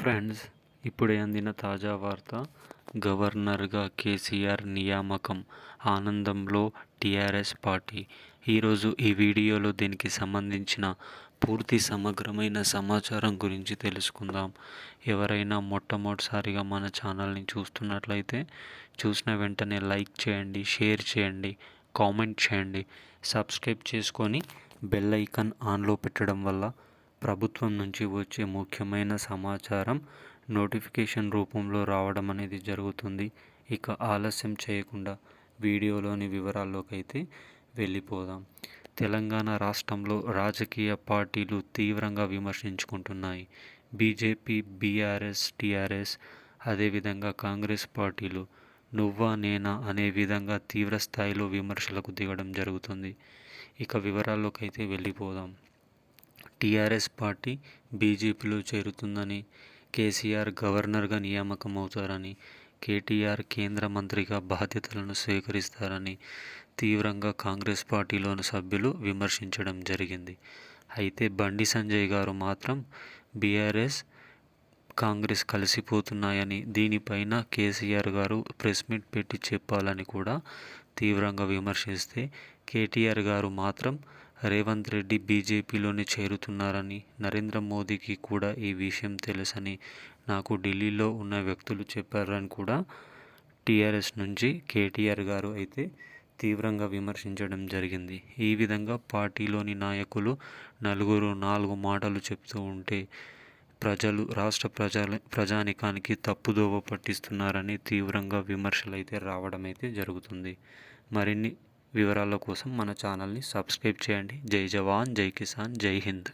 Friends, ఇప్పుడే అందిన తాజా వార్త. గవర్నర్గా కేసీఆర్ నియామకం ఆనందంలో టీఆర్ఎస్ పార్టీ. ఈరోజు ఈ వీడియోలో దీనికి సంబంధించిన పూర్తి సమగ్రమైన సమాచారం గురించి తెలుసుకుందాం. ఎవరైనా మొట్టమొదటిసారిగా మన ఛానల్ని చూస్తున్నట్లయితే చూసిన వెంటనే లైక్ చేయండి, షేర్ చేయండి, కామెంట్ చేయండి, సబ్స్క్రైబ్ చేసుకొని బెల్ ఐకాన్ ఆన్లో పెట్టడం వల్ల ప్రభుత్వం నుంచి వచ్చే ముఖ్యమైన సమాచారం నోటిఫికేషన్ రూపంలో రావడం అనేది జరుగుతుంది. ఇక ఆలస్యం చేయకుండా వీడియోలోని వివరాల్లోకి అయితే వెళ్ళిపోదాం. తెలంగాణ రాష్ట్రంలో రాజకీయ పార్టీలు తీవ్రంగా విమర్శించుకుంటున్నాయి. బీజేపీ, బీఆర్ఎస్, టీఆర్ఎస్, అదేవిధంగా కాంగ్రెస్ పార్టీలు నువ్వా నేనా అనే విధంగా తీవ్ర స్థాయిలో విమర్శలకు దిగడం జరుగుతుంది. ఇక వివరాల్లోకి అయితే వెళ్ళిపోదాం. టీఆర్ఎస్ పార్టీ బీజేపీలో చేరుతుందని, కేసీఆర్ గవర్నర్గా నియామకం అవుతారని, కేటీఆర్ కేంద్ర మంత్రిగా బాధ్యతలను స్వీకరిస్తారని తీవ్రంగా కాంగ్రెస్ పార్టీలోని సభ్యులు విమర్శించడం జరిగింది. అయితే బండి సంజయ్ గారు మాత్రం బీఆర్ఎస్, కాంగ్రెస్ కలిసిపోతున్నాయని, దీనిపైన కేసీఆర్ గారు ప్రెస్ మీట్ పెట్టి చెప్పాలని కూడా తీవ్రంగా విమర్శిస్తే, కేటీఆర్ గారు మాత్రం రేవంత్ రెడ్డి బీజేపీలోనే చేరుతున్నారని, నరేంద్ర మోదీకి కూడా ఈ విషయం తెలుసని నాకు ఢిల్లీలో ఉన్న వ్యక్తులు చెప్పారని కూడా టీఆర్ఎస్ నుంచి కేటీఆర్ గారు అయితే తీవ్రంగా విమర్శించడం జరిగింది. ఈ విధంగా పార్టీలోని నాయకులు నలుగురు నాలుగు మాటలు చెప్తూ ఉంటే రాష్ట్ర ప్రజానికానికి తప్పుదోవ పట్టిస్తున్నారని తీవ్రంగా విమర్శలు అయితే రావడం అయితే జరుగుతుంది. మరిన్ని వివరాల కోసం మన ఛానల్ని సబ్స్క్రైబ్ చేయండి. జై జవాన్, జై కిసాన్, జై హింద్.